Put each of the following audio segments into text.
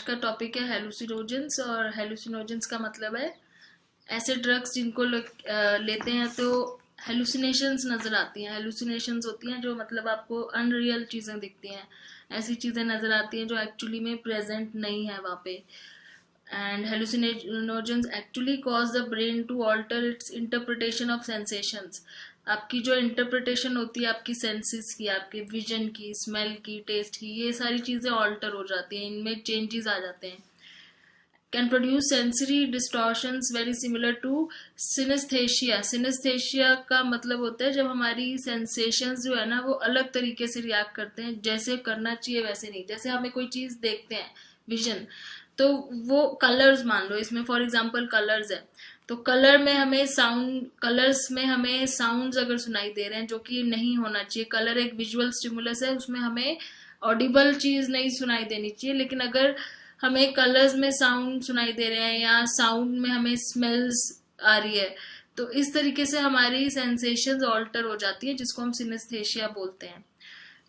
का टॉपिक है हेलुसिनोजेंस, और हेलुसिनोजेंस का मतलब है ऐसे ड्रग्स जिनको लेते हैं तो हेलुसिनेशंस नज़र आती हैं। हेलुसिनेशंस होती हैं जो मतलब आपको अनरियल चीज़ें दिखती हैं, ऐसी चीज़ें नज़र आती हैं जो एक्चुअली में प्रेजेंट नहीं है वहाँ पे। And hallucinogens actually cause the brain to alter its interpretation of sensations. आपकी जो इंटरप्रिटेशन होती है आपकी सेंसेस की, आपके विजन की, स्मेल की, टेस्ट की, ये सारी चीज़ें ऑल्टर हो जाती हैं, इनमें चेंजेस आ जाते हैं। Can produce sensory distortions very similar to synesthesia. Synesthesia का मतलब होता है जब हमारी सेंसेशंस जो है ना वो अलग तरीके से रिएक्ट करते हैं, जैसे करना चाहिए वैसे नहीं। जैसे हमें कोई चीज़ देखते हैं, विजन, तो वो कलर्स मान लो, इसमें फॉर एग्जांपल कलर्स है, तो कलर में हमें साउंड, कलर्स में हमें साउंड्स अगर सुनाई दे रहे हैं जो कि नहीं होना चाहिए। कलर एक विजुअल स्टिमुलस है, उसमें हमें ऑडिबल चीज नहीं सुनाई देनी चाहिए, लेकिन अगर हमें कलर्स में साउंड सुनाई दे रहे हैं या साउंड में हमें स्मेल्स आ रही है, तो इस तरीके से हमारी सेंसेशंस ऑल्टर हो जाती है, जिसको हम सिनेस्थेशिया बोलते हैं।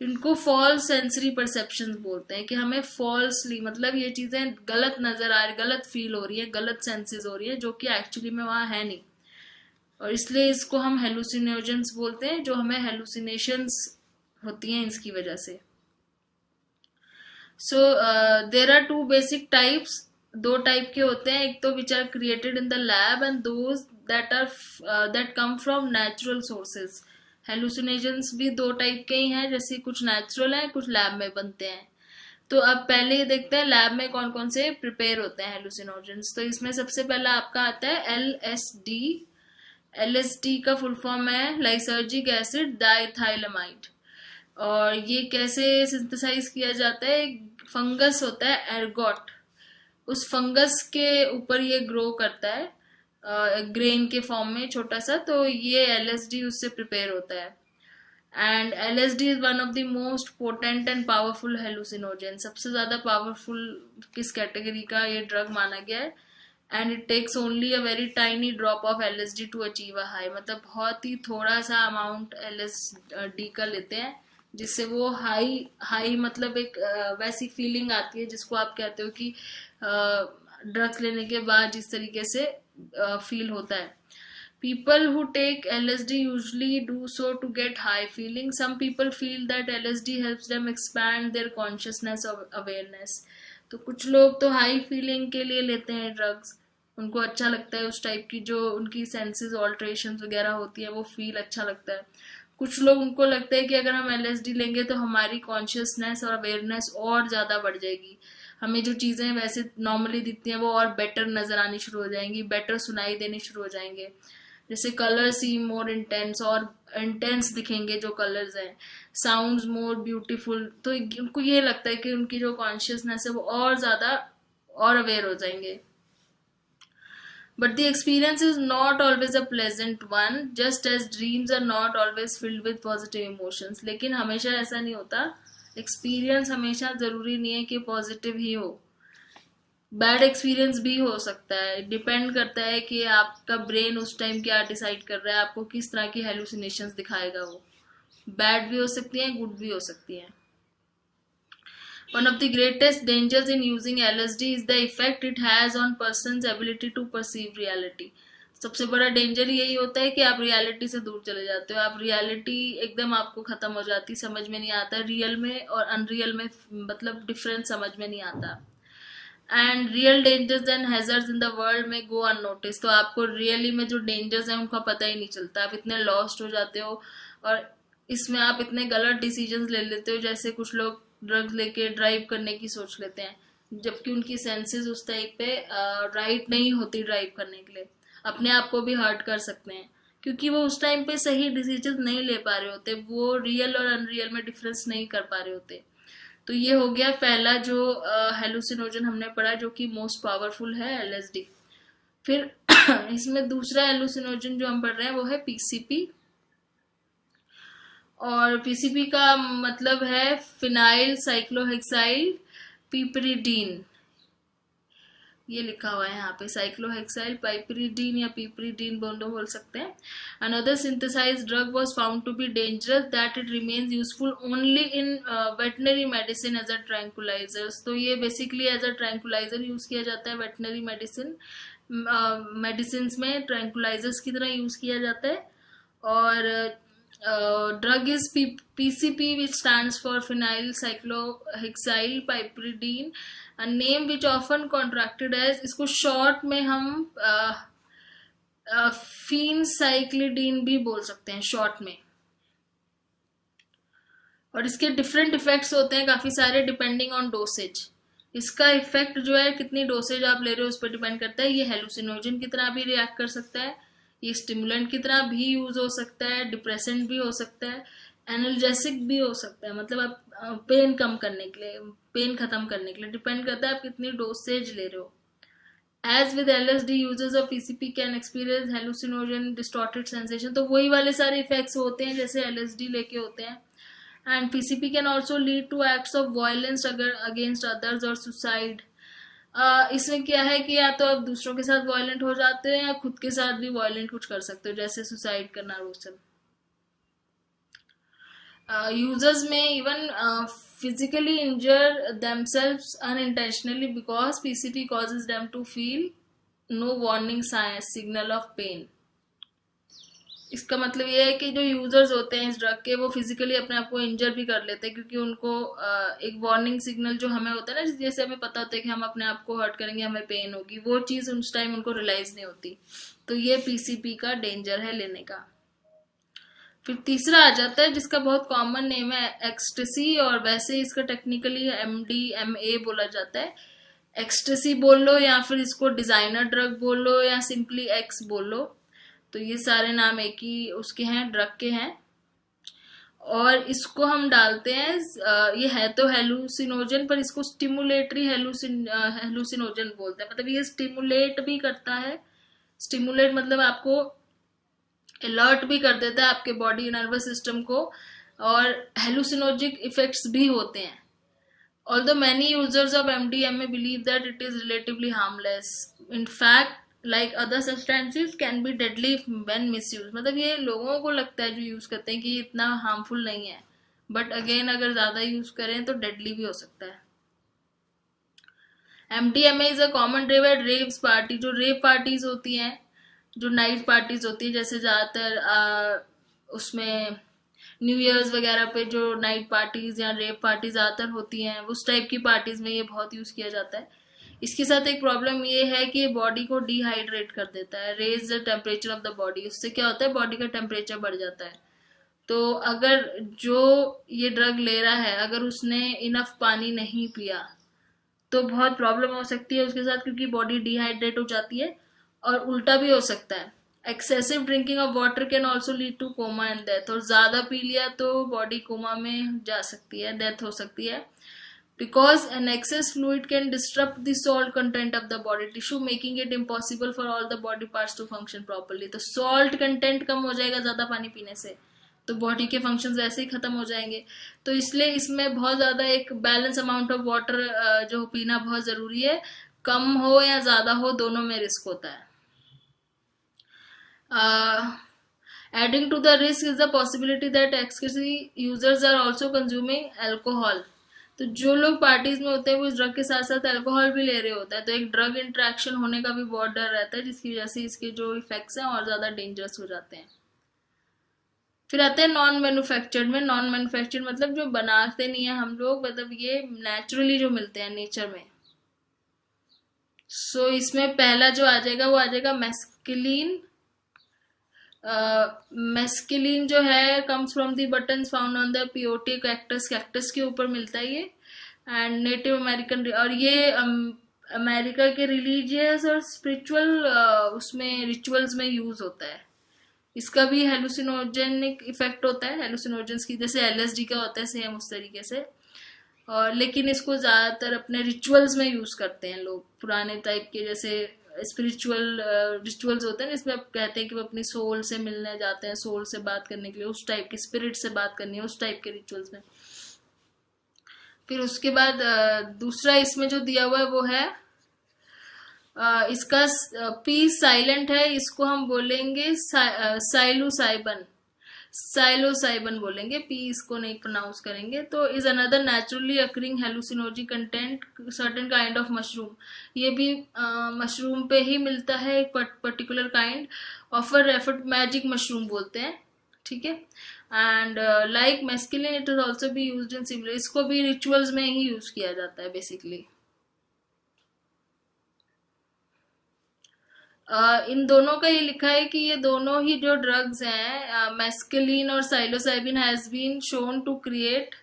इनको फॉल्स सेंसरी परसेप्शंस बोलते हैं कि हमें फॉल्सली, मतलब ये चीजें गलत नजर आ रही, गलत फील हो रही है, गलत सेंसेस हो रही है, जो कि एक्चुअली में वहां है नहीं, और इसलिए इसको हम हेलुसिनोजेंस बोलते हैं, जो हमें हेलुसिनेशंस होती हैं इसकी वजह से। So there are two basic types, दो टाइप के होते हैं, एक तो which are created in the lab and those that come from natural sources. Hallucinations भी दो टाइप के ही हैं, जैसे कुछ नेचुरल हैं, कुछ लैब में बनते हैं। तो अब पहले ये देखते हैं लैब में कौन कौन से प्रिपेयर होते हैं हेलुसिनोजेंस। तो इसमें सबसे पहला आपका आता है LSD। LSD का फुल फॉर्म है लाइसर्जिक एसिड डाइथाइलमाइड। और ये कैसे सिंथेसाइज किया जाता है, एक फंगस होता है एर्गोट, उस फंगस के ऊपर ये ग्रो करता है ग्रेन के फॉर्म में छोटा सा, तो ये LSD उससे प्रिपेयर होता है। And LSD is one of the most potent and powerful hallucinogen. सबसे ज्यादा पावरफुल किस कैटेगरी का ये ड्रग माना गया है। And it takes only a very tiny drop of LSD to achieve a high, मतलब बहुत ही थोड़ा सा अमाउंट LSD का लेते हैं, जिससे वो हाई हाई मतलब एक वैसी फीलिंग आती है जिसको आप कहते हो कि ड्रग्स लेने के बाद जिस तरीके से फील होता है। People who take LSD usually do so to get high feeling. Some people feel that LSD helps them expand their consciousness or awareness. तो कुछ लोग तो हाई फीलिंग के लिए लेते हैं ड्रग्स, उनको अच्छा लगता है, उस टाइप की जो उनकी सेंसेस ऑल्ट्रेशन वगैरह होती है वो फील अच्छा लगता है। कुछ लोग उनको लगता है कि अगर हम LSD लेंगे तो हमारी कॉन्शियसनेस और अवेयरनेस और ज़्यादा बढ़ जाएगी, हमें जो चीज़ें वैसे नॉर्मली दिखती हैं वो और बेटर नज़र आनी शुरू हो जाएंगी, बेटर सुनाई देनी शुरू हो जाएंगे। जैसे कलर सीम मोर इंटेंस, और इंटेंस दिखेंगे जो कलर्स हैं, साउंड्स मोर ब्यूटीफुल, तो उनको ये लगता है कि उनकी जो कॉन्शियसनेस है वो और ज़्यादा और अवेयर हो जाएंगे। But the experience is not always a pleasant one, just as dreams are not always filled with positive emotions. लेकिन हमेशा ऐसा नहीं होता, एक्सपीरियंस हमेशा ज़रूरी नहीं है कि पॉजिटिव ही हो, बैड एक्सपीरियंस भी हो सकता है। डिपेंड करता है कि आपका ब्रेन उस टाइम क्या डिसाइड कर रहा है, आपको किस तरह की हेलुसिनेशंस दिखाएगा। वो बैड भी हो सकती हैं, गुड भी हो सकती हैं। One of the greatest dangers in using LSD is the effect it has on person's ability to perceive reality. सबसे बड़ा डेंजर यही होता है कि आप रियलिटी से दूर चले जाते हो, आप रियलिटी एकदम आपको खत्म हो जाती, समझ में नहीं आता रियल में और अनरियल में, मतलब डिफरेंस समझ में नहीं आता। And real dangers and hazards in the world में गो अननोटिस। तो आपको रियली में जो डेंजर्स हैं उनका पता ही नहीं चलता, आप इतने लॉस्ट हो जाते हो, और इसमें आप इतने गलत डिसीजंस ले लेते हो। जैसे कुछ लोग ड्रग्स लेके ड्राइव करने की सोच लेते हैं, जबकि उनकी सेंसेस उस टाइप पे राइट नहीं होती ड्राइव करने के लिए, अपने आप को भी हर्ट कर सकते हैं, क्योंकि वो उस टाइम पे सही डिसीजन नहीं ले पा रहे होते, वो रियल और अनरियल में डिफरेंस नहीं कर पा रहे होते। तो ये हो गया पहला जो हेलुसिनोजन हमने पढ़ा, जो कि मोस्ट पावरफुल है LSD। फिर इसमें दूसरा हेलुसिनोजन जो हम पढ़ रहे हैं वो है PCP, और PCP का मतलब है फिनाइल साइक्लोहेक्साइल पिपरिडीन। ये लिखा हुआ है यहाँ पे, साइक्लोहेक्साइल पाइपरिडीन या पिपरिडीन दोनों बोल सकते हैं। Another synthesised drug was found to be dangerous that it remains useful only in veterinary medicine as a tranquillisers. तो ये basically as a tranquilliser use किया जाता है वेटनरी मेडिसिन में, ट्रैंकुलाइजर्स की तरह यूज किया जाता है। और drug is PCP, which stands for phenyl cyclohexyl piperidine, a name which often contracted as, इसको शॉर्ट में हम फीनसाइक्लिडीन भी बोल सकते हैं शॉर्ट में। और इसके डिफरेंट इफेक्ट्स होते हैं काफी सारे डिपेंडिंग ऑन डोसेज। इसका इफेक्ट जो है कितनी डोसेज आप ले रहे हो उस पर डिपेंड करता है। ये हेलुसिनोजन की तरह भी रिएक्ट कर सकता है, ये स्टिमुलेंट की तरह भी यूज हो सकता है, डिप्रेसेंट भी हो सकता है, एनाल्जेसिक भी हो सकता है, मतलब आप पेन कम करने के लिए, पेन खत्म करने के लिए, डिपेंड करता है आप कितनी डोसेज ले रहे हो। As with LSD, users of PCP can experience hallucinogen distorted sensation. तो वही वाले सारे इफेक्ट्स होते हैं जैसे LSD लेके होते हैं। And PCP can also lead to acts of violence against others और सुसाइड। इसमें क्या है कि या तो आप दूसरों के साथ वायलेंट हो जाते हो या खुद के साथ भी वायलेंट कुछ कर सकते हो, जैसे सुसाइड करना, वो सब। Users may even physically injure themselves unintentionally because PCP causes them to feel no warning signal of pain. इसका मतलब ये है कि जो यूजर्स होते हैं इस ड्रग के, वो फिजिकली अपने आप को इंजर भी कर लेते हैं क्योंकि उनको एक वार्निंग सिग्नल जो हमें होता है ना, जैसे हमें पता होता है कि हम अपने आप को हर्ट करेंगे, हमें पेन होगी, वो चीज उस टाइम उनको रियलाइज नहीं होती। तो ये PCP का डेंजर है लेने का। फिर तीसरा आ जाता है जिसका बहुत कॉमन नेम है एक्सटेसी, और वैसे इसका टेक्निकली MDMA बोला जाता है। एक्सटेसी बोल लो या फिर इसको डिजाइनर ड्रग बोल लो या सिंपली एक्स बोल लो, तो ये सारे नाम एक ही उसके हैं, ड्रग के हैं। और इसको हम डालते हैं, ये है तो हेलुसिनोजन पर इसको स्टिमुलेटरी हेलुसिनोजन बोलते हैं, मतलब ये स्टिमुलेट भी करता है। स्टिमुलेट मतलब आपको अलर्ट भी कर देता है आपके बॉडी नर्वस सिस्टम को, और हेलुसिनोजिक इफेक्ट्स भी होते हैं। Although many users of MDMA believe that it is relatively harmless, in fact, like other substances, can be deadly when misused. मतलब ये लोगों को लगता है जो यूज करते हैं कि इतना हार्मफुल नहीं है, बट अगेन अगर ज्यादा यूज करें तो डेडली भी हो सकता है। MDMA is a common drug eight रेव्स party. जो रेव पार्टीज होती हैं, जो नाइट पार्टीज होती है, जैसे ज्यादातर उसमें न्यू ईयर्स वगैरह पे जो नाइट पार्टीज या रेव पार्टीज ज्यादातर होती हैं, उस टाइप की पार्टीज में ये बहुत यूज किया जाता है। इसके साथ एक प्रॉब्लम ये है कि बॉडी को डिहाइड्रेट कर देता है, raise the temperature of the body. उससे क्या होता है, बॉडी का टेम्परेचर बढ़ जाता है। तो अगर जो ये ड्रग ले रहा है, अगर उसने इनफ पानी नहीं पिया तो बहुत प्रॉब्लम हो सकती है उसके साथ, क्योंकि बॉडी डिहाइड्रेट हो जाती है। और उल्टा भी हो सकता है, excessive drinking of water can also lead two comma and death. और ज्यादा पी लिया तो बॉडी कोमा में जा सकती है, डेथ हो सकती है। Because an excess fluid can disturb the salt content of the body tissue, making it impossible for all the body parts to function properly. तो सॉल्ट कंटेंट कम हो जाएगा ज्यादा पानी पीने से, तो बॉडी के फंक्शंस वैसे ही खत्म हो जाएंगे। तो इसलिए इसमें बहुत ज्यादा एक बैलेंस अमाउंट ऑफ वाटर जो पीना बहुत जरूरी है। कम हो या ज्यादा हो, दोनों में रिस्क होता है। Adding to the risk is the possibility that ecstasy users are also consuming alcohol. तो जो लोग पार्टीज में होते हैं वो इस ड्रग के साथ साथ अल्कोहल भी ले रहे होते हैं, तो एक ड्रग इंट्रैक्शन होने का भी बहुत डर रहता है, जिसकी वजह से इसके जो इफेक्ट्स हैं और ज्यादा डेंजरस हो जाते हैं। फिर आते हैं नॉन मैन्युफैक्चर्ड में। नॉन मैन्युफैक्चर्ड मतलब जो बनाते नहीं है हम लोग, मतलब ये नेचुरली जो मिलते हैं नेचर में। सो इसमें पहला जो आ जाएगा वो आ जाएगा मेस्किलीन। मेस्किलीन जो है comes from the buttons found on the peyote cactus. Cactus के ऊपर मिलता है ये, एंड नेटिव अमेरिकन, और ये अमेरिका के रिलीजियस और स्पिरिचुअल उसमें रिचुअल्स में यूज होता है। इसका भी हेलुसिनोजेनिक इफेक्ट होता है, हेलुसिनोजेंस की जैसे LSD का होता है सेम उस तरीके से। और लेकिन इसको ज्यादातर अपने रिचुअल्स में यूज करते हैं लोग, पुराने टाइप के जैसे स्पिरिचुअल रिचुअल्स होते हैं जिसमें आप कहते हैं कि वो अपनी सोल से मिलने जाते हैं, सोल से बात करने के लिए, उस टाइप की, स्पिरिट से बात करनी है, उस टाइप के रिचुअल्स में। फिर उसके बाद दूसरा इसमें जो दिया हुआ है वो है इसका पी साइलेंट है, इसको हम बोलेंगे साइलोसाइबन, साइलोसाइबन बोलेंगे, पी इसको नहीं प्रोनाउंस करेंगे। तो is another naturally occurring hallucinogen content certain kind of mushroom, ये भी मशरूम पे ही मिलता है, एक particular kind offer referred magic mushroom बोलते हैं, ठीक है। And like mescaline it is also भी यूज्ड इन सिमिलर, इसको भी रिचुअल्स में ही यूज किया जाता है बेसिकली। इन दोनों का ये लिखा है कि ये दोनों ही जो ड्रग्स हैं, मैस्कुलिन और psilocybin has been shown to create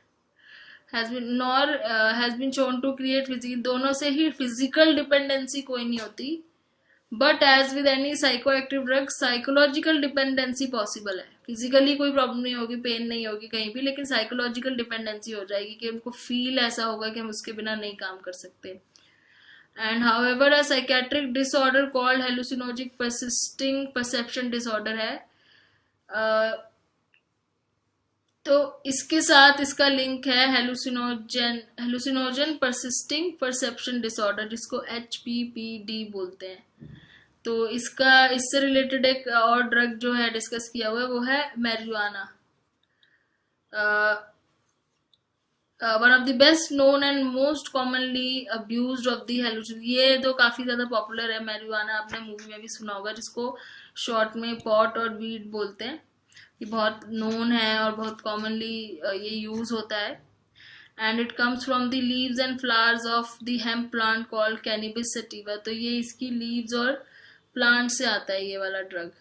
दोनों से ही फिजिकल डिपेंडेंसी कोई नहीं होती, but as with any psycho active drug psychological dependency possible है। फिजिकली कोई प्रॉब्लम नहीं होगी, पेन नहीं होगी कहीं भी, लेकिन साइकोलॉजिकल डिपेंडेंसी हो जाएगी कि उनको फील ऐसा होगा कि हम उसके बिना नहीं काम कर सकते। And however a psychiatric disorder called hallucinogenic persisting perception disorder है। तो इसके साथ इसका लिंक है हेलुसिनोजन परसिस्टिंग परसेप्शन डिसऑर्डर, जिसको HPPD बोलते हैं। तो इससे रिलेटेड एक और ड्रग जो है डिस्कस किया हुआ है वो है marijuana. One of the best known and most commonly abused of the hallucinogen, ये तो काफी ज्यादा पॉपुलर है मैरिजुआना, आपने मूवी में भी सुना होगा, जिसको शॉर्ट में पॉट और वीड बोलते हैं। ये बहुत नोन है और बहुत कॉमनली ये यूज होता है। And it comes from the leaves and flowers of the hemp plant called cannabis sativa. तो ये इसकी लीव्स और प्लांट से आता है ये वाला drug.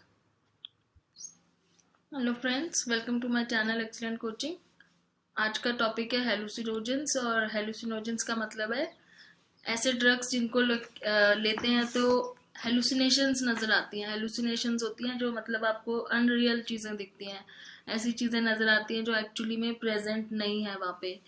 Hello friends, welcome to my channel excellent coaching. आज का टॉपिक है हेलुसिनोजेंस, और हेलुसिनोजेंस का मतलब है ऐसे ड्रग्स जिनको लेते हैं तो हेलुसिनेशंस नजर आती हैं। हेलुसिनेशंस होती हैं जो मतलब आपको अनरियल चीजें दिखती हैं, ऐसी चीजें नजर आती हैं जो एक्चुअली में प्रेजेंट नहीं है वहाँ पे।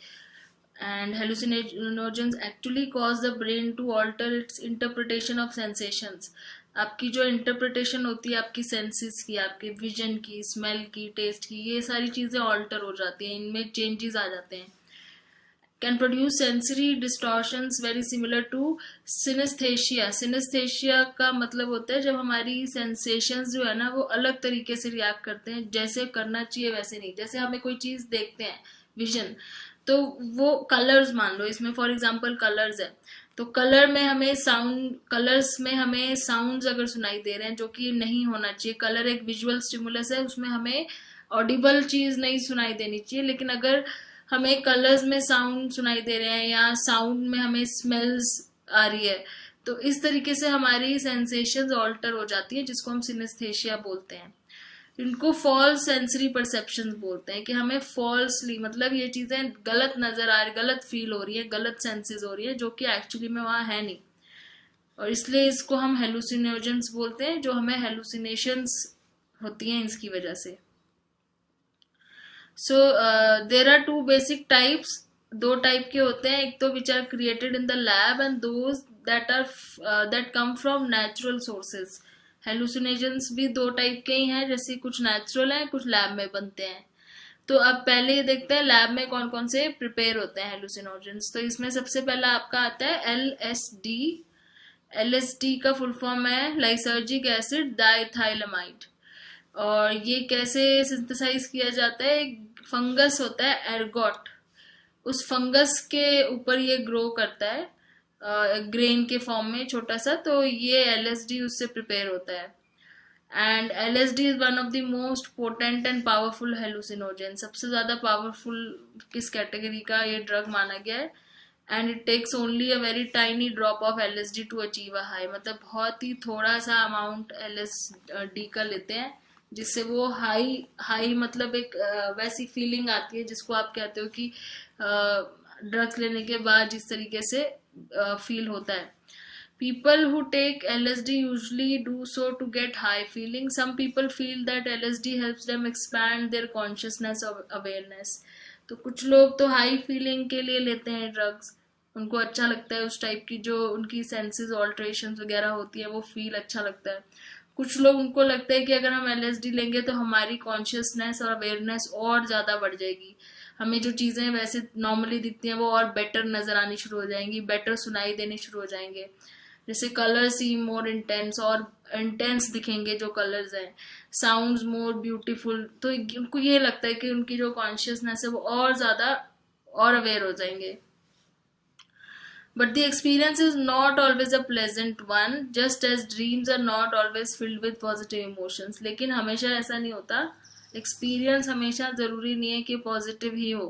And hallucinogens actually cause the brain to alter its interpretation of sensations. आपकी जो इंटरप्रिटेशन होती है आपकी सेंसेस की, आपके विजन की, स्मेल की, टेस्ट की, ये सारी चीजें ऑल्टर हो जाती हैं, इनमें चेंजेस आ जाते हैं। Can produce sensory distortions very similar to synesthesia. Synesthesia का मतलब होता है जब हमारी सेंसेशंस जो है ना वो अलग तरीके से रिएक्ट करते हैं, जैसे करना चाहिए वैसे नहीं। जैसे हमें कोई चीज देखते हैं, विजन, तो वो कलर्स मान लो, इसमें फॉर एग्जांपल कलर्स है, तो कलर में हमें कलर्स में हमें साउंड्स अगर सुनाई दे रहे हैं जो कि नहीं होना चाहिए। कलर एक विजुअल स्टिमुलस है, उसमें हमें ऑडिबल चीज नहीं सुनाई देनी चाहिए, लेकिन अगर हमें कलर्स में साउंड सुनाई दे रहे हैं या साउंड में हमें स्मेल्स आ रही है, तो इस तरीके से हमारी सेंसेशंस ऑल्टर हो जाती है, जिसको हम सिनेस्थेशिया बोलते हैं। इनको फॉल्स सेंसरी परसेप्शंस बोलते हैं कि हमें फॉल्सली, मतलब ये चीजें गलत नजर आ रही, गलत फील हो रही है, गलत सेंसेस हो रही है, जो कि एक्चुअली में वहां है नहीं, और इसलिए इसको हम हेलुसिनोजेंस बोलते हैं, जो हमें हेलुसिनेशंस होती हैं इसकी वजह से। So there are two basic types, दो टाइप के होते हैं, एक तो which are created in the lab and those that come from natural sources. Hallucinations भी दो टाइप के ही हैं, जैसे कुछ नेचुरल हैं, कुछ लैब में बनते हैं। तो अब पहले ये देखते हैं लैब में कौन कौन से प्रिपेयर होते हैं हेलुसिनोजेंस। तो इसमें सबसे पहला आपका आता है LSD। LSD का फुल फॉर्म है लाइसर्जिक एसिड डाइथाइलमाइड, और ये कैसे सिंथेसाइज किया जाता है, एक फंगस होता है एर्गोट, उस फंगस के ऊपर ये ग्रो करता है ग्रेन के फॉर्म में छोटा सा, तो ये LSD उससे प्रिपेयर होता है। And LSD is one of the most potent and powerful hallucinogen. सबसे ज्यादा पावरफुल किस कैटेगरी का ये ड्रग माना गया है। And it takes only a very tiny drop of LSD to achieve a high, मतलब बहुत ही थोड़ा सा अमाउंट LSD का लेते हैं, जिससे वो हाई मतलब एक वैसी फीलिंग आती है जिसको आप कहते हो कि ड्रग्स लेने के बाद जिस तरीके से फील होता है। People who take LSD usually do so to get high feeling. Some people feel that LSD helps them expand their consciousness or awareness. तो कुछ लोग तो हाई फीलिंग के लिए लेते हैं ड्रग्स, उनको अच्छा लगता है, उस टाइप की जो उनकी सेंसेस ऑल्ट्रेशन वगैरह होती है वो फील अच्छा लगता है। कुछ लोग उनको लगता है कि अगर हम LSD लेंगे तो हमारी कॉन्शियसनेस और अवेयरनेस और ज्यादा बढ़ जाएगी, हमें जो चीजें वैसे नॉर्मली दिखती हैं वो और बेटर नजर आनी शुरू हो जाएंगी, बेटर सुनाई देनी शुरू हो जाएंगे। जैसे कलर सीम मोर इंटेंस, और इंटेंस दिखेंगे जो कलर्स हैं, साउंड्स मोर ब्यूटीफुल, तो उनको ये लगता है कि उनकी जो कॉन्शियसनेस है वो और ज्यादा और अवेयर हो जाएंगे. But the experience is not always a pleasant one, just as dreams are not always filled with positive emotions. लेकिन हमेशा ऐसा नहीं होता. एक्सपीरियंस हमेशा जरूरी नहीं है कि पॉजिटिव ही हो.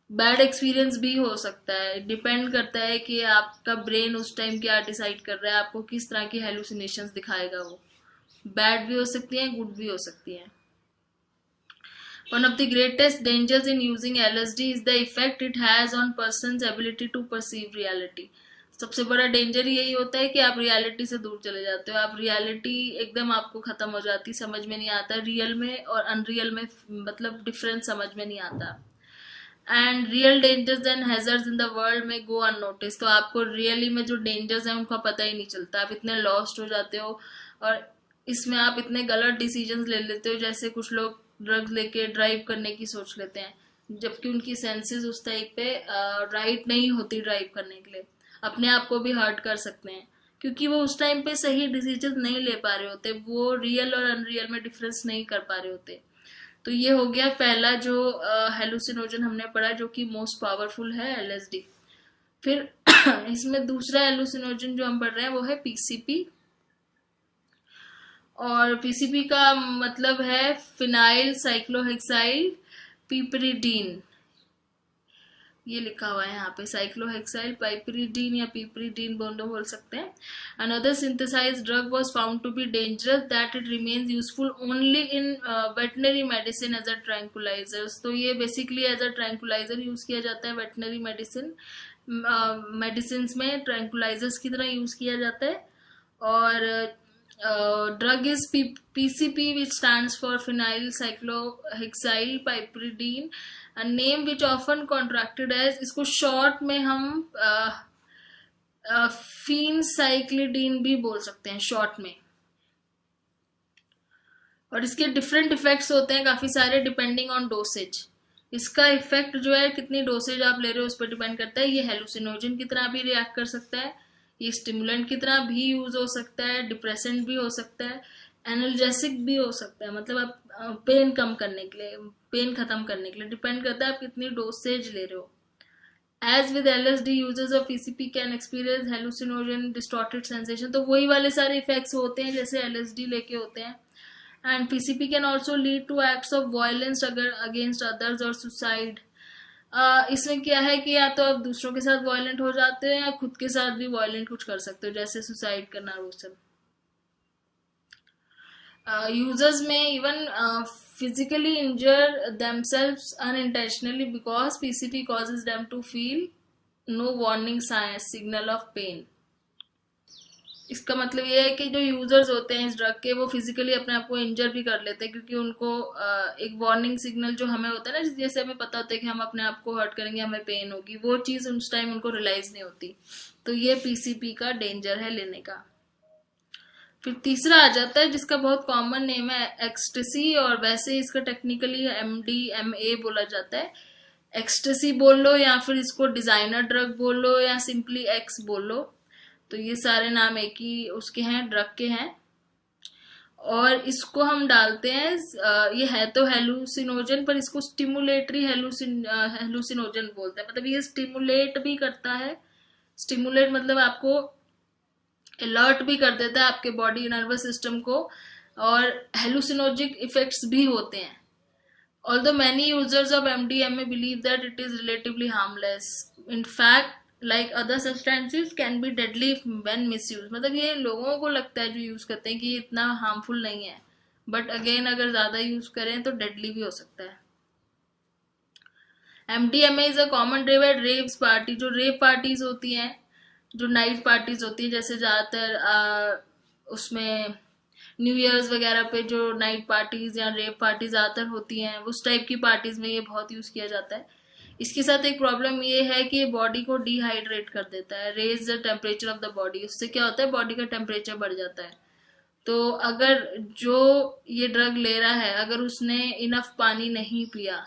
बैड एक्सपीरियंस भी हो सकता है. डिपेंड करता है कि आपका ब्रेन उस टाइम क्या डिसाइड कर रहा है, आपको किस तरह की हेलुसिनेशंस दिखाएगा. वो बैड भी हो सकती हैं, गुड भी हो सकती हैं. One of the greatest dangers in using LSD is the effect it has on person's ability to perceive reality. सबसे बड़ा डेंजर यही होता है कि आप रियलिटी से दूर चले जाते हो. आप रियलिटी एकदम आपको खत्म हो जाती, समझ में नहीं आता रियल में और अनरियल में, मतलब डिफरेंस समझ में नहीं आता. And real dangers and hazards in the world में गो अननोटिस. तो आपको रियली में जो डेंजर्स हैं उनका पता ही नहीं चलता. आप इतने लॉस्ट हो जाते हो और इसमें आप इतने गलत डिसीजंस ले लेते हो. जैसे कुछ लोग ड्रग्स लेके ड्राइव करने की सोच लेते हैं, जबकि उनकी सेंसेस उस टाइप पे राइट नहीं होती ड्राइव करने के लिए. अपने आप को भी हर्ट कर सकते हैं क्योंकि वो उस टाइम पे सही डिसीजन नहीं ले पा रहे होते. वो रियल और अनरियल में डिफरेंस नहीं कर पा रहे होते. तो ये हो गया पहला जो हेलुसिनोजन हमने पढ़ा, जो कि मोस्ट पावरफुल है, LSD. फिर इसमें दूसरा हेलुसिनोजन जो हम पढ़ रहे हैं वो है PCP. और PCP का मतलब है फिनाइल साइक्लोहेक्साइल पिपरिडीन. ये लिखा हुआ है यहाँ पे, साइक्लोहेक्साइल पाइपरिडीन या पिपरिडीन दोनों बोल सकते हैं. Another synthesised drug was found to be dangerous that it remains useful only in veterinary medicine as a tranquillisers. तो ये basically as a tranquilliser use किया जाता है वेटनरी मेडिसिन में ट्रैंकुलाइजर्स की तरह यूज किया जाता है. और drug is PCP, which stands for phenyl cyclohexyl piperidine, a name which often contracted as, इसको शॉर्ट में हम फीनसाइक्लिडीन भी बोल सकते हैं शॉर्ट में. और इसके डिफरेंट इफेक्ट्स होते हैं काफी सारे डिपेंडिंग ऑन डोसेज. इसका इफेक्ट जो है कितनी डोसेज आप ले रहे हो उस पर डिपेंड करता है. ये हेलुसिनोजन की तरह भी रिएक्ट कर सकता है, ये स्टिमुलेंट की तरह भी यूज हो सकता है, डिप्रेसेंट भी हो सकता है, एनाल्जेसिक भी हो सकता है. मतलब आप पेन कम करने के लिए, पेन खत्म करने के लिए, डिपेंड करता है आप कितनी डोसेज ले रहे हो. As with LSD, users of PCP can experience hallucinogen distorted sensation. तो वही वाले सारे इफेक्ट्स होते हैं जैसे LSD लेके होते हैं. And PCP can also lead to acts of violence against others और सुसाइड. इसमें क्या है कि या तो आप दूसरों के साथ वायलेंट हो जाते हो या खुद के साथ भी वायलेंट कुछ कर सकते हो, जैसे सुसाइड करना, वो सब. Users may even physically injure themselves unintentionally because PCP causes them to feel no warning signal of pain. इसका मतलब ये है कि जो यूजर्स होते हैं इस ड्रग के, वो फिजिकली अपने आप को इंजर भी कर लेते हैं क्योंकि उनको एक वार्निंग सिग्नल जो हमें होता है ना, जैसे हमें पता होता है कि हम अपने आप को हर्ट करेंगे, हमें पेन होगी, वो चीज उस टाइम उनको रियलाइज नहीं होती. तो ये PCP का डेंजर है लेने का. फिर तीसरा आ जाता है जिसका बहुत कॉमन नेम है एक्सटेसी, और वैसे इसका टेक्निकली MDMA बोला जाता है. एक्सटेसी बोल लो या फिर इसको डिजाइनर ड्रग बोल लो या सिंपली एक्स बोल लो. तो ये सारे नाम एक ही उसके हैं, ड्रग के हैं. और इसको हम डालते हैं, ये है तो हेलुसिनोजन पर इसको स्टिमुलेटरी हेलुसिनोजन बोलते हैं. मतलब ये स्टिमुलेट भी करता है. स्टिमुलेट मतलब आपको अलर्ट भी कर देता है आपके बॉडी नर्वस सिस्टम को, और हेलुसिनोजिक इफेक्ट्स भी होते हैं. Although many users of MDMA believe that it is relatively harmless, in fact like other substances can be deadly when misused. मतलब ये लोगों को लगता है जो यूज करते हैं कि ये इतना हार्मफुल नहीं है, बट अगेन अगर ज्यादा यूज करें तो डेडली भी हो सकता है. MDMA is a common drug eight रेव्स party. जो रेव पार्टीज होती हैं, जो नाइट पार्टीज होती है, जैसे ज्यादातर उसमें न्यू ईयर्स वगैरह पे जो नाइट पार्टीज या रेव पार्टीज ज्यादातर होती हैं, उस टाइप की पार्टीज में ये बहुत यूज किया जाता है. इसके साथ एक प्रॉब्लम ये है कि बॉडी को डिहाइड्रेट कर देता है, raise the temperature of the body. उससे क्या होता है, बॉडी का टेम्परेचर बढ़ जाता है. तो अगर जो ये ड्रग ले रहा है, अगर उसने इनफ पानी नहीं पिया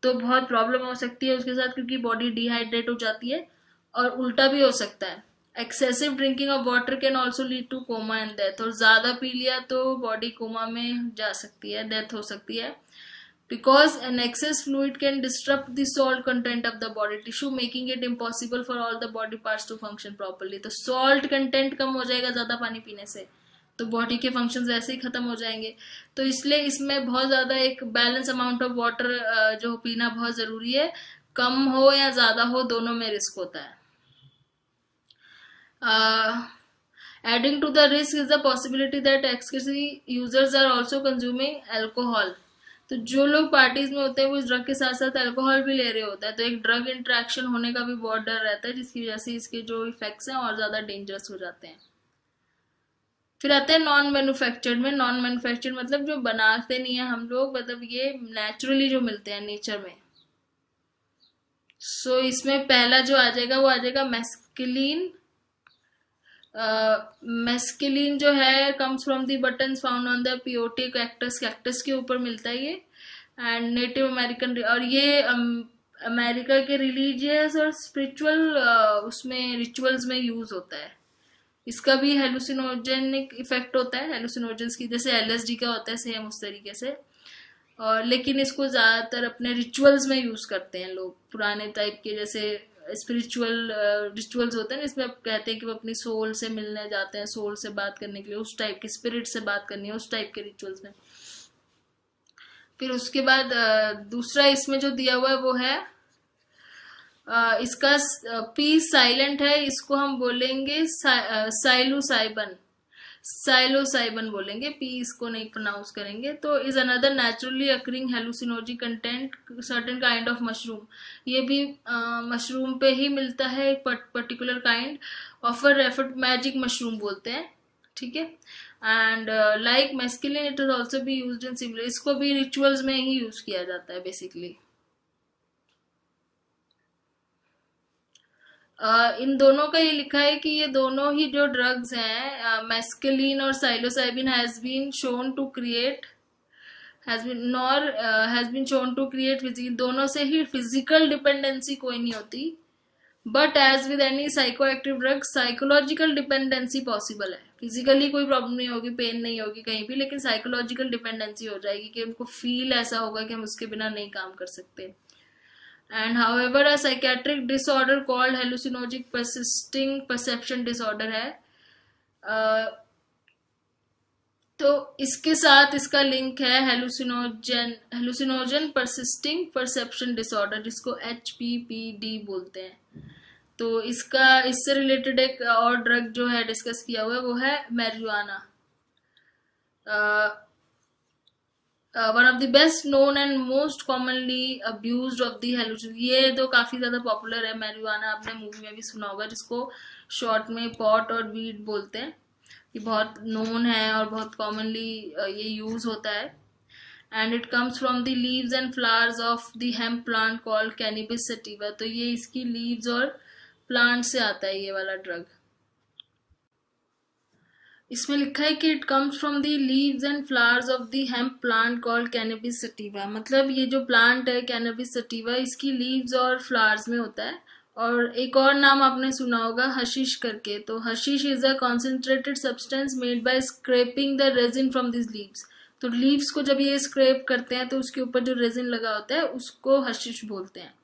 तो बहुत प्रॉब्लम हो सकती है उसके साथ, क्योंकि बॉडी डिहाइड्रेट हो जाती है. और उल्टा भी हो सकता है, excessive drinking of water can also lead two comma and death, और ज्यादा पी लिया तो बॉडी कोमा में जा सकती है, डेथ हो सकती है. Because an excess fluid can disrupt the salt content of the body tissue, making it impossible for all the body parts to function properly. तो salt content कम हो जाएगा ज़्यादा पानी पीने से, तो बॉडी के फंक्शंस वैसे ही खत्म हो जाएंगे. तो इसलिए इसमें बहुत ज़्यादा एक बैलेंस अमाउंट ऑफ वाटर जो पीना बहुत ज़रूरी है. कम हो या ज़्यादा हो, दोनों में रिस्क होता है. Adding to the risk is the possibility that excessive users are also consuming alcohol. तो जो लोग पार्टीज में होते हैं वो इस ड्रग के साथ साथ अल्कोहल भी ले रहे होते हैं, तो एक ड्रग इंट्रैक्शन होने का भी बहुत डर रहता है, जिसकी वजह से इसके जो इफेक्ट्स हैं और ज्यादा डेंजरस हो जाते हैं. फिर आते हैं नॉन मैन्युफैक्चर्ड में. नॉन मैन्युफैक्चर्ड मतलब जो बनाते नहीं है हम लोग, मतलब ये नेचुरली जो मिलते हैं नेचर में. सो इसमें पहला जो आ जाएगा वो आ जाएगा मेस्किलीन. मेस्किलीन जो है comes from the buttons found on the peyote cactus. Cactus के ऊपर मिलता है ये, एंड नेटिव अमेरिकन, और ये अमेरिका के रिलीजियस और स्पिरिचुअल उसमें रिचुअल्स में यूज होता है. इसका भी हेलुसिनोजेनिक इफेक्ट होता है, हेलुसिनोजेंस की जैसे LSD का होता है सेम उस तरीके से. और लेकिन इसको ज्यादातर अपने रिचुअल्स में यूज करते हैं लोग, पुराने टाइप के जैसे स्पिरिचुअल रिचुअल्स होते हैं, इसमें कहते हैं कि वो अपनी सोल से मिलने जाते हैं, सोल से बात करने के लिए, उस टाइप की स्पिरिट से बात करनी है, उस टाइप के रिचुअल्स में. फिर उसके बाद दूसरा इसमें जो दिया हुआ है वो है इसका पी साइलेंट है, इसको हम बोलेंगे साइलोसाइबन. साइलोसाइबन बोलेंगे, पी इसको नहीं प्रोनाउंस करेंगे. तो is another naturally occurring hallucinogen content certain kind of mushroom. ये भी मशरूम पे ही मिलता है, एक particular kind of referred magic mushroom बोलते हैं, ठीक है. And like mescaline it is also be used in similar. इसको भी रिचुअल्स में ही यूज किया जाता है बेसिकली. इन दोनों का ये लिखा है कि ये दोनों ही जो ड्रग्स हैं मेस्केलिन और psilocybin has been shown to create दोनों से ही फिजिकल डिपेंडेंसी कोई नहीं होती, but as with any psychoactive drug psychological dependency possible है. फिजिकली कोई प्रॉब्लम नहीं होगी, पेन नहीं होगी कहीं भी, लेकिन साइकोलॉजिकल डिपेंडेंसी हो जाएगी कि उनको फील ऐसा होगा कि हम उसके बिना नहीं काम कर सकते. And however a psychiatric disorder called hallucinogenic persisting perception disorder है. तो इसके साथ इसका लिंक है हेलुसिनोजन परसिस्टिंग परसेप्शन डिसऑर्डर, जिसको HPPD बोलते हैं. तो इससे रिलेटेड एक और ड्रग जो है डिस्कस किया हुआ है वो है marijuana. One of the best known and most commonly abused of the hallucinogen. ये तो काफी ज्यादा पॉपुलर है मैरिजुआना, आपने मूवी में भी सुना होगा, जिसको शॉर्ट में पॉट और वीड बोलते हैं. ये बहुत नोन है और बहुत कॉमनली ये यूज होता है. And it comes from the leaves and flowers of the hemp plant called cannabis sativa. तो ये इसकी लीव्स और प्लांट से आता है ये वाला ड्रग. इसमें लिखा है कि it comes from the leaves and flowers of the hemp plant called cannabis sativa. मतलब ये जो प्लांट है कैनबिस सटिवा, इसकी लीव्स और फ्लावर्स में होता है. और एक और नाम आपने सुना होगा हशीश करके. तो hashish is a concentrated substance made by scraping the resin from this leaves. तो लीव्स को जब ये स्क्रैप करते हैं तो उसके ऊपर जो रेजिन लगा होता है उसको हशीश बोलते हैं.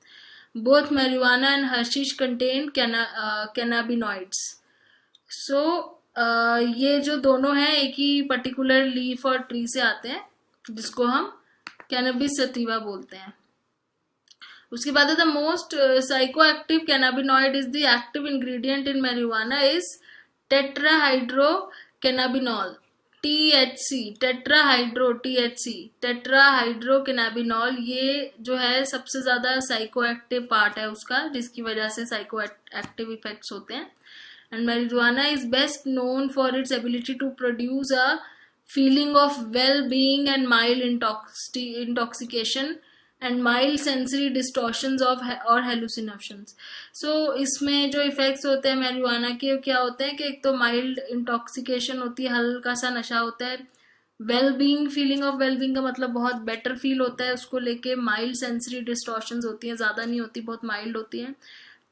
Both marijuana and hashish contain cannabinoids. So ये जो दोनों हैं एक ही पर्टिकुलर लीफ और ट्री से आते हैं, जिसको हम कैनबिस सटिवा बोलते हैं. उसके बाद the most psychoactive cannabinoid is the active ingredient in marijuana is tetrahydrocannabinol THC. Tetrahydrocannabinol ये जो है सबसे ज्यादा साइकोएक्टिव पार्ट है उसका, जिसकी वजह से साइकोएक्टिव इफेक्ट्स होते हैं. And marijuana is best known for its ability to produce a feeling of well-being and mild intoxication and mild sensory distortions of or hallucinations. So इसमें जो इफेक्ट्स होते हैं marijuana के क्या होते हैं कि एक तो mild intoxication होती है, हल्का सा नशा होता है. well-being, feeling of well-being का मतलब बहुत better feel होता है उसको लेके. mild sensory distortions होती हैं, ज्यादा नहीं होती, बहुत mild होती हैं.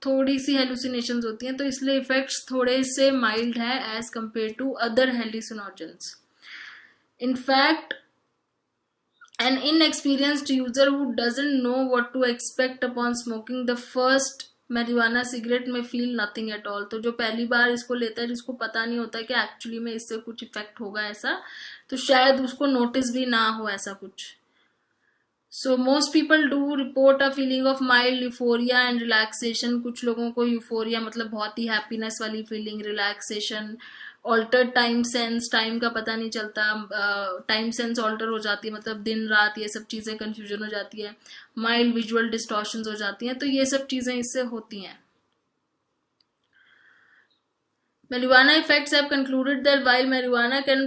थोड़ी सी हेलुसिनेशंस होती हैं, तो इसलिए इफेक्ट्स थोड़े से माइल्ड है as compare to other hallucinogens. In fact an inexperienced user who doesn't know what to expect upon smoking the first marijuana cigarette may feel nothing at all. तो जो पहली बार इसको लेता है, जिसको पता नहीं होता है कि एक्चुअली में इससे कुछ इफेक्ट होगा ऐसा, तो शायद उसको नोटिस भी ना हो ऐसा कुछ. So most people do report a feeling of mild euphoria and relaxation. कुछ लोगों को euphoria मतलब बहुत ही happiness वाली feeling, relaxation, altered time sense, time का पता नहीं चलता, टाइम सेंस ऑल्टर हो जाती है, मतलब दिन रात ये सब चीजें कंफ्यूजन हो जाती है, माइल्ड विजुअल डिस्टॉर्शंस हो जाती हैं, तो ये सब चीजें इससे होती हैं. Marijuana effects have concluded that while marijuana can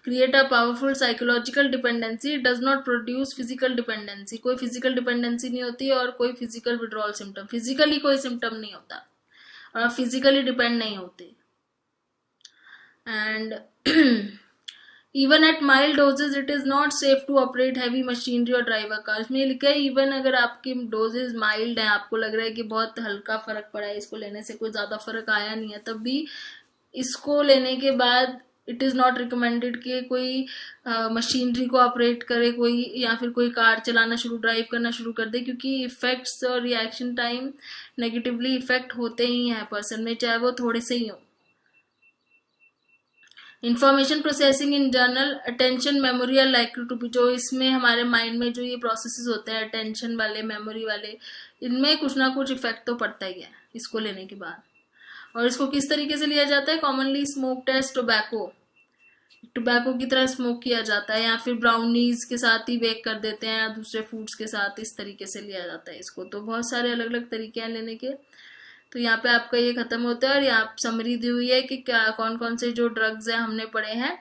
create a powerful psychological dependency, it does not produce physical dependency. कोई physical dependency नहीं होती और कोई physical withdrawal symptom, physically कोई symptom नहीं होता और physically depend नहीं होते. And even at mild doses it is not safe to operate heavy machinery or drive a car. इसमें लिखा है इवन अगर आपकी डोजेज माइल्ड है, आपको लग रहा है कि बहुत हल्का फर्क पड़ा है, इसको लेने से कोई ज्यादा फर्क आया नहीं है, तब भी इसको लेने के बाद इट इज नॉट रिकमेंडेड कि कोई मशीनरी को ऑपरेट करे कोई, या फिर कोई कार चलाना शुरू, ड्राइव करना शुरू कर दे, क्योंकि इफेक्ट्स और रिएक्शन टाइम नेगेटिवली इफेक्ट होते ही हैं पर्सन में, चाहे वो थोड़े से ही हो. Information processing in general, attention, memory are likely to be, जो इसमें हमारे माइंड में जो ये प्रोसेसेस होते हैं अटेंशन वाले, मेमोरी वाले, इनमें कुछ ना कुछ इफेक्ट तो पड़ता ही है इसको लेने के बाद. और इसको किस तरीके से लिया जाता है? कॉमनली स्मोक्ड एज टोबैको की तरह स्मोक किया जाता है, या फिर ब्राउनीज के साथ ही बेक कर देते हैं या दूसरे फूड्स के साथ, इस तरीके से लिया जाता है इसको. तो बहुत सारे अलग अलग तरीके हैं लेने के. तो यहाँ पे आपका ये खत्म होता है और यहाँ समरी दी हुई है कि क्या कौन कौन से जो ड्रग्स हैं हमने पढ़े हैं.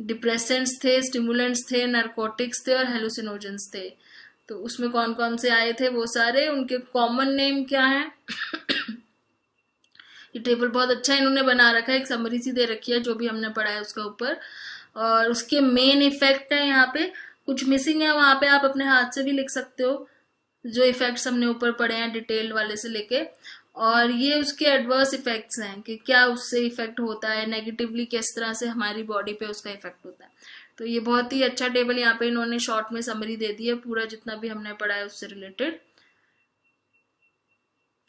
डिप्रेसेंट्स थे, स्टिमुलेंट्स थे, नारकोटिक्स थे और हेलुसिनोजेंस थे. तो उसमें कौन कौन से आए थे वो सारे, उनके कॉमन नेम क्या है. ये टेबल बहुत अच्छा इन्होंने बना रखा है, एक समरी सी दे रखी है जो भी हमने पढ़ा है उसके ऊपर, और उसके मेन इफेक्ट है. यहाँ पे कुछ मिसिंग है, वहां पे आप अपने हाथ से भी लिख सकते हो जो इफेक्ट्स हमने ऊपर पढ़े हैं डिटेल वाले से लेके, और ये उसके एडवर्स इफेक्ट्स हैं कि क्या उससे इफेक्ट होता है नेगेटिवली, किस तरह से हमारी बॉडी पे उसका इफेक्ट होता है. तो ये बहुत ही अच्छा टेबल यहाँ पे इन्होंने शॉर्ट में समरी दे दी है, पूरा जितना भी हमने पढ़ा है उससे रिलेटेड.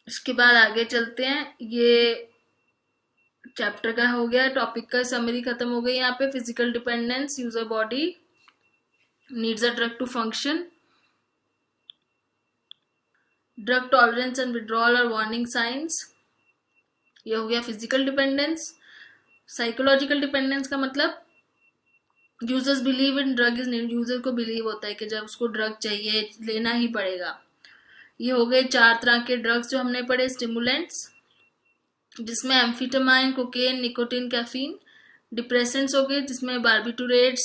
इसके बाद आगे चलते हैं. ये चैप्टर का हो गया, टॉपिक का समरी खत्म हो गई. यहाँ पे physical dependence, user body needs a drug to function, drug tolerance and withdrawal और वार्निंग साइंस. ये हो गया फिजिकल डिपेंडेंस. साइकोलॉजिकल डिपेंडेंस का मतलब users believe in drug is need, user को बिलीव होता है कि जब उसको ड्रग चाहिए लेना ही पड़ेगा. ये हो गए 4 तरह के ड्रग्स जो हमने पढ़े. स्टिमुलेंट्स जिसमें एम्फीटामाइन, कोकेन, निकोटीन, कैफीन. डिप्रेसेंट्स हो गए जिसमें बार्बिटूरेट्स,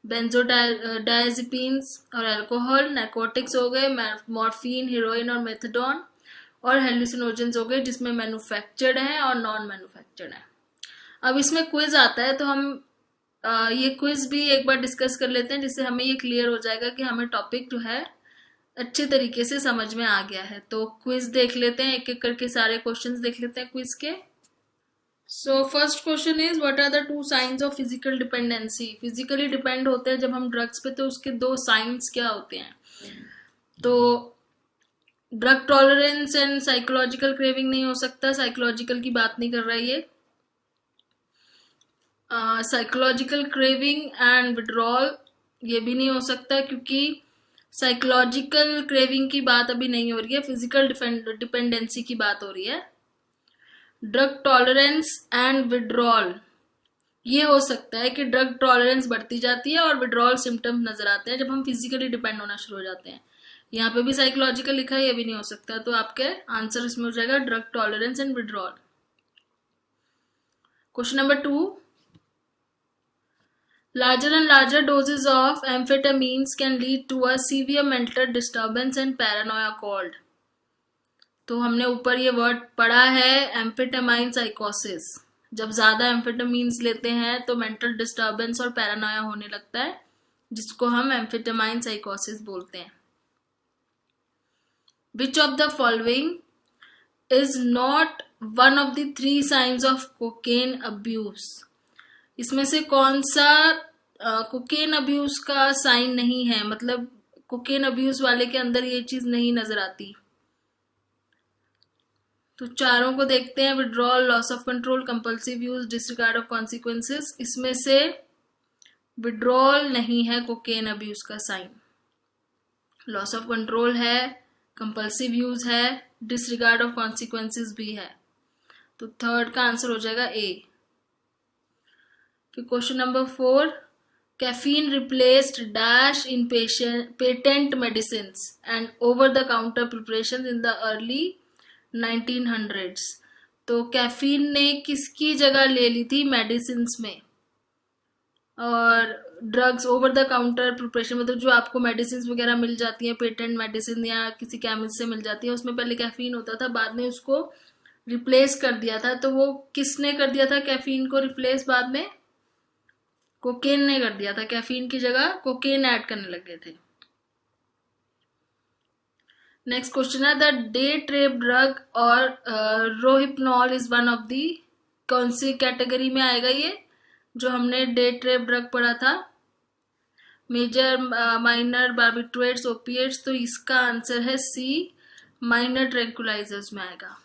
बेंजोडायजेपिन्स और अल्कोहल. नारकोटिक्स हो गए मॉर्फिन, हीरोइन और मेथाडोन. और हेलुसिनोजेंस हो गए जिसमें मैन्युफैक्चर्ड है और नॉन मैन्युफैक्चर्ड है. अब इसमें क्विज आता है, तो हम ये क्विज भी एक बार डिस्कस कर लेते हैं, जिससे हमें ये क्लियर हो जाएगा कि हमें टॉपिक जो है अच्छे तरीके से समझ में आ गया है. तो क्विज देख लेते हैं, एक एक करके सारे क्वेश्चंस देख लेते हैं क्विज के. So first question is what are the 2 signs of physical dependency. Physically depend होते हैं जब हम ड्रग्स पे, तो उसके 2 साइंस क्या होते हैं. तो drug tolerance and psychological craving नहीं हो सकता, साइकोलॉजिकल की बात नहीं कर रहा है ये. साइकोलॉजिकल क्रेविंग एंड विड्रॉल ये भी नहीं हो सकता, क्योंकि साइकोलॉजिकल क्रेविंग की बात अभी नहीं हो रही है, फिजिकल डिपेंडेंसी की बात हो रही है. ड्रग टॉलरेंस एंड विड्रॉल ये हो सकता है कि ड्रग टॉलरेंस बढ़ती जाती है और विड्रॉल सिम्टम्स नजर आते हैं जब हम फिजिकली डिपेंड होना शुरू हो जाते हैं. यहाँ पे भी साइकोलॉजिकल लिखा है, ये भी नहीं हो सकता. तो आपके आंसर इसमें हो जाएगा drug tolerance and withdrawal. Question number 2, larger and larger doses of amphetamines can lead to a severe mental disturbance and paranoia called. तो हमने ऊपर ये वर्ड पढ़ा है एम्फेटामाइन साइकोसिस. जब ज्यादा एम्फेटामीन्स लेते हैं तो मेंटल डिस्टर्बेंस और पैरानोया होने लगता है, जिसको हम एम्फेटामाइन साइकोसिस बोलते हैं. विच of the following is not one of the 3 science of cocaine abuse. इसमें से कौन सा कोकेन अब्यूज का साइन नहीं है, मतलब कोकेन अब्यूज वाले के अंदर ये चीज नहीं नजर आती। तो चारों को देखते हैं। Withdrawal, loss of control, compulsive use, disregard of consequences. इसमें से विड्रॉल नहीं है कोकेन अब्यूज का साइन, लॉस ऑफ कंट्रोल है, कंपल्सिव यूज है, डिसरिगार्ड ऑफ कॉन्सिक्वेंसेस भी है। तो थर्ड का आंसर हो जाएगा ए। फिर question number 4, caffeine replaced dash in patent medicine and over the counter preparation in the early 1900s। तो कैफीन ने किसकी जगह ले ली थी मेडिसिन में, और drugs over the counter preparation मतलब जो आपको मेडिसिन वगैरह मिल जाती है, पेटेंट मेडिसिन या किसी केमिस्ट से मिल जाती है, उसमें पहले कैफीन होता था, बाद में उसको रिप्लेस कर दिया था। तो वो किसने कर दिया था कैफीन को रिप्लेस? बाद में कोकेन ने कर दिया था, कैफीन की जगह कोकेन ऐड करने लगे थे। नेक्स्ट क्वेश्चन है, द डे ट्रेप ड्रग और रोहिप्नॉल इज वन ऑफ दी, कौन सी कैटेगरी में आएगा ये जो हमने डे ट्रेप ड्रग पढ़ा था? Major, minor, barbiturates, opiates. तो इसका आंसर है सी, माइनर ट्रैंक्विलाइजर्स में आएगा।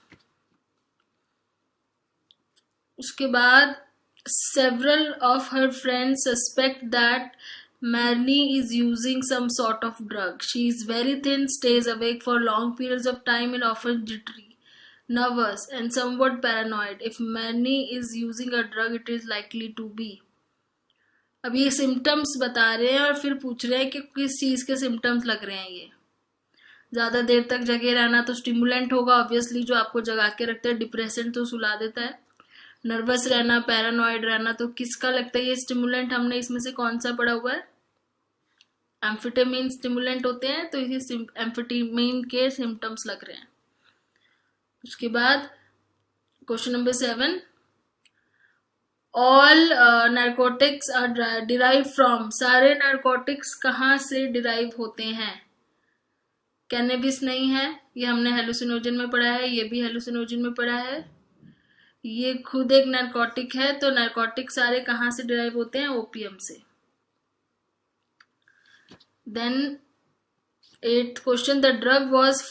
उसके बाद several of her friends suspect that Marnie is using some sort of drug. She is very thin, stays awake for long periods of time and often jittery, nervous and somewhat paranoid. If Marnie is using a drug, it is likely to be. अब ये symptoms बता रहे हैं और फिर पूछ रहे हैं कि किस चीज के सिम्टम्स लग रहे हैं। ये ज्यादा देर तक जगे रहना तो स्टिमुलेंट होगा ऑब्वियसली, जो आपको जगा के रखता है। डिप्रेशन तो सुला देता है। नर्वस रहना, पैरानॉइड रहना, तो किसका लगता है ये स्टिमुलेंट? हमने इसमें से कौन सा पढ़ा हुआ है? एम्फेटामिन स्टिमुलेंट होते हैं, तो इसी एम्फेटामिन के सिम्टम्स लग रहे हैं। उसके बाद question number 7, all narcotics are derive from. सारे नारकोटिक्स कहाँ से डिराइव होते हैं? कैनेबिस नहीं है, ये हमने हेलुसिनोजन में पढ़ा है, ये भी हेलुसिनोजन में पढ़ा है। ये खुद एक नारकोटिक है, तो नारकोटिक सारे कहाँ से डिराइव होते हैं? ओपीएम से। Then 8th question, the drug was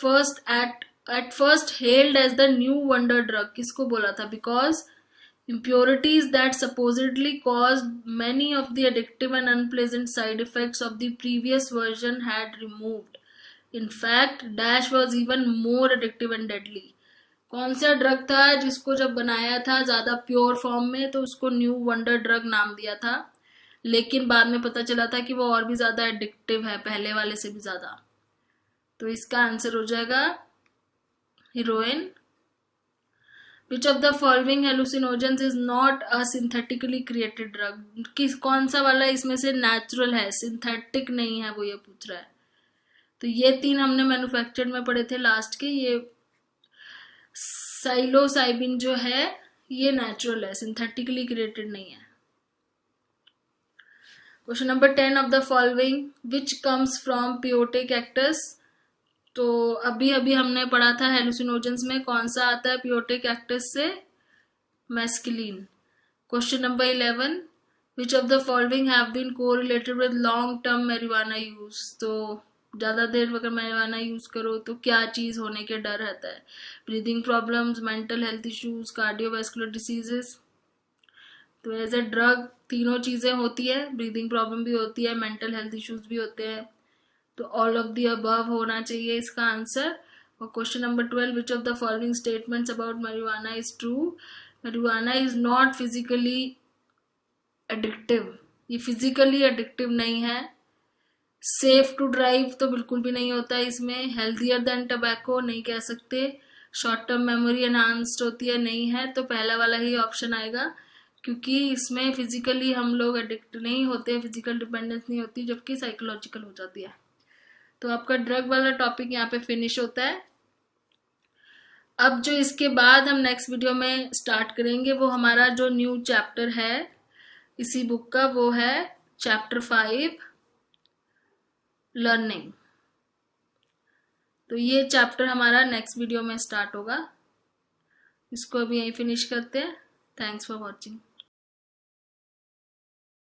at first held as the new wonder drug. किसको बोला था? Because impurities that supposedly caused many of the addictive and unpleasant side effects of the previous version had removed. In fact, dash was even more addictive and deadly. कौन सा drug था जिसको जब बनाया था ज्यादा प्योर फॉर्म में तो उसको न्यू वंडर ड्रग नाम दिया था, लेकिन बाद में पता चला था कि वो और भी ज्यादा एडिक्टिव है, पहले वाले से भी ज्यादा। तो इसका आंसर हो जाएगा heroine. Which of the following hallucinogens is not a synthetically created drug? कौन सा वाला इसमें से नेचुरल है, सिंथेटिक नहीं है, वो ये पूछ रहा है। तो ये 3 हमने मैन्युफैक्चर्ड में पढ़े थे लास्ट के। ये साइलोसाइबिन जो है ये नेचुरल है, सिंथेटिकली क्रिएटेड नहीं है। Question number 10, of the following which comes from peyote cactus. तो अभी अभी हमने पढ़ा था हेलुसिनोजेंस में कौन सा आता है पियोटे कैक्टस से? Mescaline. Question number 11, which of the following have been correlated with long term marijuana use. तो ज्यादा देर अगर मैरिजुआना यूज करो तो क्या चीज होने के डर रहता है? Breathing problems, mental health issues, cardiovascular diseases. तो एज ए ड्रग तीनों चीजें होती है, ब्रीदिंग प्रॉब्लम भी होती है, मेंटल हेल्थ इश्यूज भी होते हैं, तो ऑल ऑफ दी अबव होना चाहिए इसका आंसर। और question number 12, which of the following statements about marijuana is true. marijuana is not physically addictive, ये फिजिकली एडिक्टिव नहीं है। सेफ टू ड्राइव तो बिल्कुल भी नहीं होता इसमें। हेल्थियर देन टबैको नहीं कह सकते। शॉर्ट टर्म मेमोरी एनहांस्ड होती है, नहीं है। तो पहला वाला ही ऑप्शन आएगा, क्योंकि इसमें फिजिकली हम लोग एडिक्ट नहीं होते, फिजिकल डिपेंडेंस नहीं होती, जबकि साइकोलॉजिकल हो जाती है। तो आपका ड्रग वाला टॉपिक यहाँ पे फिनिश होता है। अब जो इसके बाद हम नेक्स्ट वीडियो में स्टार्ट करेंगे वो हमारा जो न्यू चैप्टर है इसी बुक का, वो है चैप्टर 5 लर्निंग। तो ये चैप्टर हमारा नेक्स्ट वीडियो में स्टार्ट होगा। इसको अभी यहीं फिनिश करते हैं। Thanks for watching.